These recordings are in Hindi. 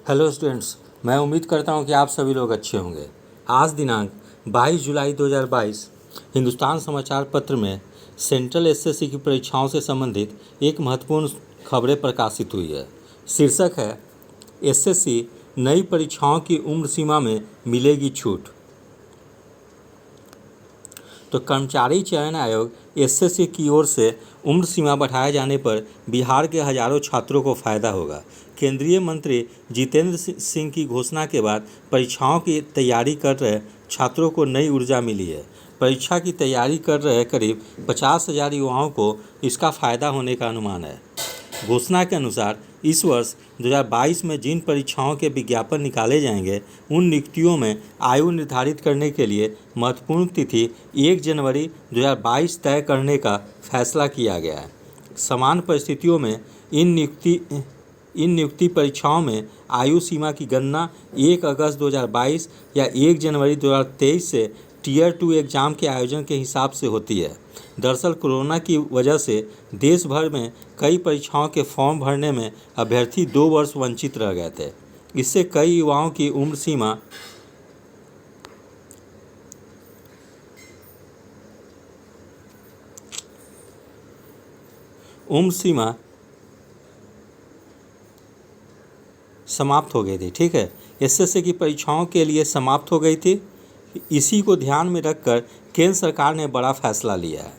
हेलो स्टूडेंट्स, मैं उम्मीद करता हूं कि आप सभी लोग अच्छे होंगे। आज दिनांक 22 जुलाई 2022 हिंदुस्तान समाचार पत्र में सेंट्रल एसएससी की परीक्षाओं से संबंधित एक महत्वपूर्ण खबरें प्रकाशित हुई है। शीर्षक है एसएससी नई परीक्षाओं की उम्र सीमा में मिलेगी छूट। तो कर्मचारी चयन आयोग एसएससी की ओर से उम्र सीमा बढ़ाए जाने पर बिहार के हजारों छात्रों को फायदा होगा। केंद्रीय मंत्री जितेंद्र सिंह की घोषणा के बाद परीक्षाओं की तैयारी कर रहे छात्रों को नई ऊर्जा मिली है। परीक्षा की तैयारी कर रहे करीब 50,000 युवाओं को इसका फायदा होने का अनुमान है। घोषणा के अनुसार इस वर्ष 2022 में जिन परीक्षाओं के विज्ञापन निकाले जाएंगे उन नियुक्तियों में आयु निर्धारित करने के लिए महत्वपूर्ण तिथि 1 जनवरी 2022 तय करने का फैसला किया गया है। समान परिस्थितियों में इन नियुक्ति परीक्षाओं में आयु सीमा की गणना 1 अगस्त 2022 या 1 जनवरी 2023 से टीयर 2 एग्ज़ाम के आयोजन के हिसाब से होती है। दरअसल कोरोना की वजह से देश भर में कई परीक्षाओं के फॉर्म भरने में अभ्यर्थी 2 वर्ष वंचित रह गए थे। इससे कई युवाओं की उम्र सीमा समाप्त हो गई थी। ठीक है, एसएससी की परीक्षाओं के लिए समाप्त हो गई थी। इसी को ध्यान में रखकर केंद्र सरकार ने बड़ा फैसला लिया है।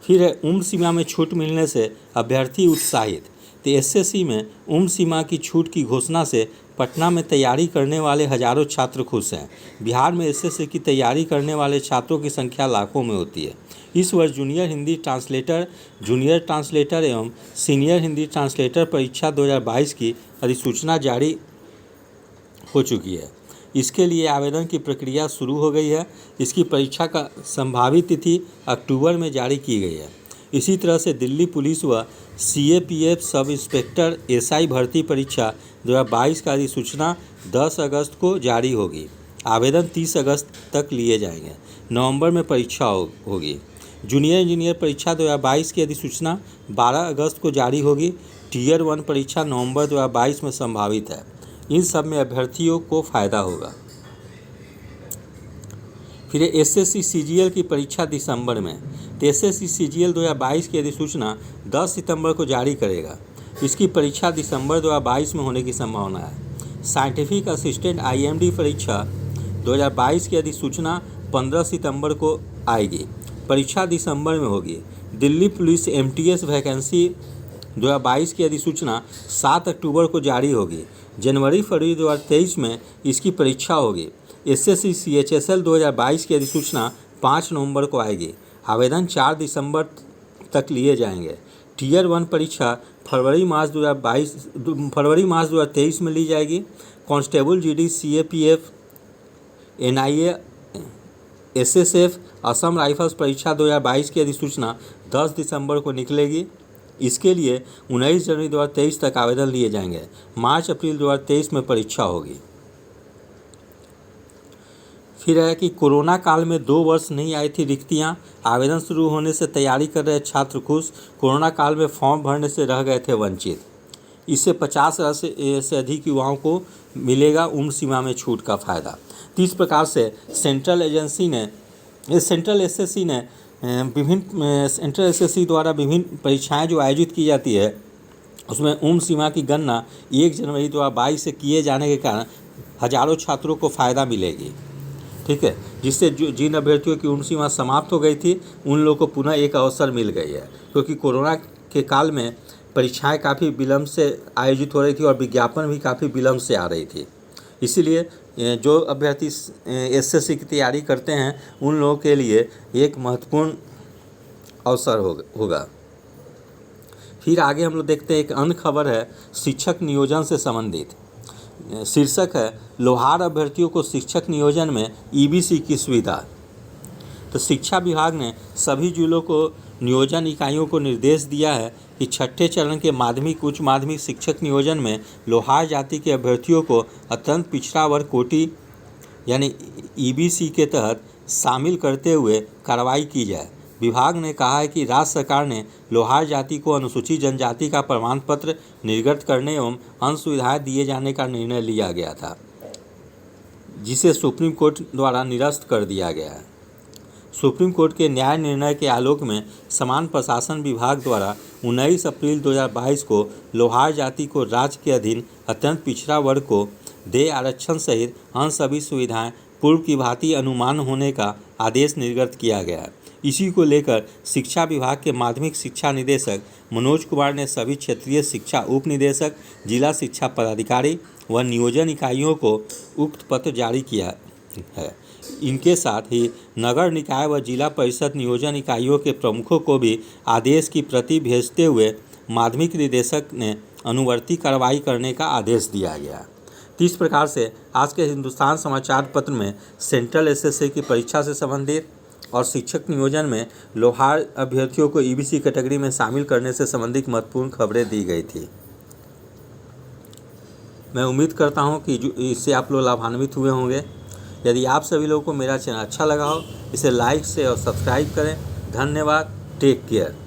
फिर है उम्र सीमा में छूट मिलने से अभ्यर्थी उत्साहित। तो एसएससी में उम्र सीमा की छूट की घोषणा से पटना में तैयारी करने वाले हजारों छात्र खुश हैं। बिहार में एसएससी की तैयारी करने वाले छात्रों की संख्या लाखों में होती है। इस वर्ष जूनियर ट्रांसलेटर एवं सीनियर हिंदी ट्रांसलेटर परीक्षा 2022 की अधिसूचना जारी हो चुकी है। इसके लिए आवेदन की प्रक्रिया शुरू हो गई है। इसकी परीक्षा का संभावित तिथि अक्टूबर में जारी की गई है। इसी तरह से दिल्ली पुलिस व सीएपीएफ सब इंस्पेक्टर एसआई भर्ती परीक्षा 2022 का अधिसूचना 10 अगस्त को जारी होगी। आवेदन 30 अगस्त तक लिए जाएंगे। नवंबर में परीक्षा होगी। जूनियर इंजीनियर परीक्षा 2022 की अधिसूचना 12 अगस्त को जारी होगी। टीयर 1 परीक्षा नवंबर 2022 में संभावित है। इन सब में अभ्यर्थियों को फायदा होगा। फिर एसएससी सीजीएल की परीक्षा दिसंबर में। तो एसएससी सीजीएल 2022 की अधिसूचना 10 सितंबर को जारी करेगा। इसकी परीक्षा दिसंबर 2022 में होने की संभावना है। साइंटिफिक असिस्टेंट आईएमडी परीक्षा 2022 की अधिसूचना 15 सितंबर को आएगी। परीक्षा दिसंबर में होगी। दिल्ली पुलिस एमटीएस वैकेंसी 2022 की अधिसूचना 7 अक्टूबर को जारी होगी। जनवरी-फरवरी 2023 में इसकी परीक्षा होगी। एसएससी सीएचएसएल 2022 की अधिसूचना 5 नवंबर को आएगी। आवेदन 4 दिसंबर तक लिए जाएंगे। टीयर 1 परीक्षा फरवरी मार्च 2023 में ली जाएगी। Constable GD CAPF NIA SSF Assam rifles परीक्षा 2022 की अधिसूचना 10 दिसंबर को निकलेगी। इसके लिए 19 जनवरी 2023 तक आवेदन लिए जाएंगे। मार्च-अप्रैल 2023 में परीक्षा होगी। फिर है कि कोरोना काल में 2 वर्ष नहीं आई थी रिक्तियां। आवेदन शुरू होने से तैयारी कर रहे छात्र खुश। कोरोना काल में फॉर्म भरने से रह गए थे वंचित। इससे 50,000 से अधिक युवाओं को मिलेगा उम्र सीमा में छूट का फायदा। तो इस प्रकार से सेंट्रल एसएससी द्वारा विभिन्न परीक्षाएं जो आयोजित की जाती है उसमें उम्र सीमा की गणना 1 जनवरी 2022 से किए जाने के कारण हजारों छात्रों को फ़ायदा मिलेगी। ठीक है, जिससे जिन अभ्यर्थियों की उम्र सीमा समाप्त हो गई थी उन लोगों को पुनः एक अवसर मिल गई है, क्योंकि कोरोना के काल में परीक्षाएं काफ़ी विलम्ब से आयोजित हो रही थी और विज्ञापन भी काफ़ी विलम्ब से आ रही थी। इसीलिए जो अभ्यर्थी एसएससी की तैयारी करते हैं उन लोगों के लिए एक महत्वपूर्ण अवसर होगा। फिर आगे हम लोग देखते हैं, एक अन्य खबर है शिक्षक नियोजन से संबंधित। शीर्षक है लोहार अभ्यर्थियों को शिक्षक नियोजन में ईबीसी की सुविधा। तो शिक्षा विभाग ने सभी जिलों को नियोजन इकाइयों को निर्देश दिया है कि छठे चरण के माध्यमिक उच्च माध्यमिक शिक्षक नियोजन में लोहार जाति के अभ्यर्थियों को अत्यंत पिछड़ा वर्ग कोटि यानी ईबीसी के तहत शामिल करते हुए कार्रवाई की जाए। विभाग ने कहा है कि राज्य सरकार ने लोहार जाति को अनुसूचित जनजाति का प्रमाण पत्र निर्गत करने एवं अन्य सुविधाएं दिए जाने का निर्णय लिया गया था, जिसे सुप्रीम कोर्ट द्वारा निरस्त कर दिया गया है। सुप्रीम कोर्ट के न्याय निर्णय के आलोक में समान प्रशासन विभाग द्वारा 19 अप्रैल 2022 को लोहार जाति को राज्य के अधीन अत्यंत पिछड़ा वर्ग को देय आरक्षण सहित अन्य सभी सुविधाएं पूर्व की भांति अनुमान होने का आदेश निर्गत किया गया है। इसी को लेकर शिक्षा विभाग के माध्यमिक शिक्षा निदेशक मनोज कुमार ने सभी क्षेत्रीय शिक्षा उप निदेशक, जिला शिक्षा पदाधिकारी व नियोजन इकाइयों को उक्त पत्र जारी किया है। इनके साथ ही नगर निकाय व जिला परिषद नियोजन इकाइयों के प्रमुखों को भी आदेश की प्रति भेजते हुए माध्यमिक निदेशक ने अनुवर्ती कार्रवाई करने का आदेश दिया गया। तो इस प्रकार से आज के हिंदुस्तान समाचार पत्र में सेंट्रल एसएससी की परीक्षा से संबंधित और शिक्षक नियोजन में लोहार अभ्यर्थियों को ईबीसी कैटेगरी में शामिल करने से संबंधित महत्वपूर्ण खबरें दी गई थी। मैं उम्मीद करता हूं कि इससे आप लोग लाभान्वित हुए होंगे। यदि आप सभी लोगों को मेरा चैनल अच्छा लगा हो, इसे लाइक से और सब्सक्राइब करें। धन्यवाद। Take care.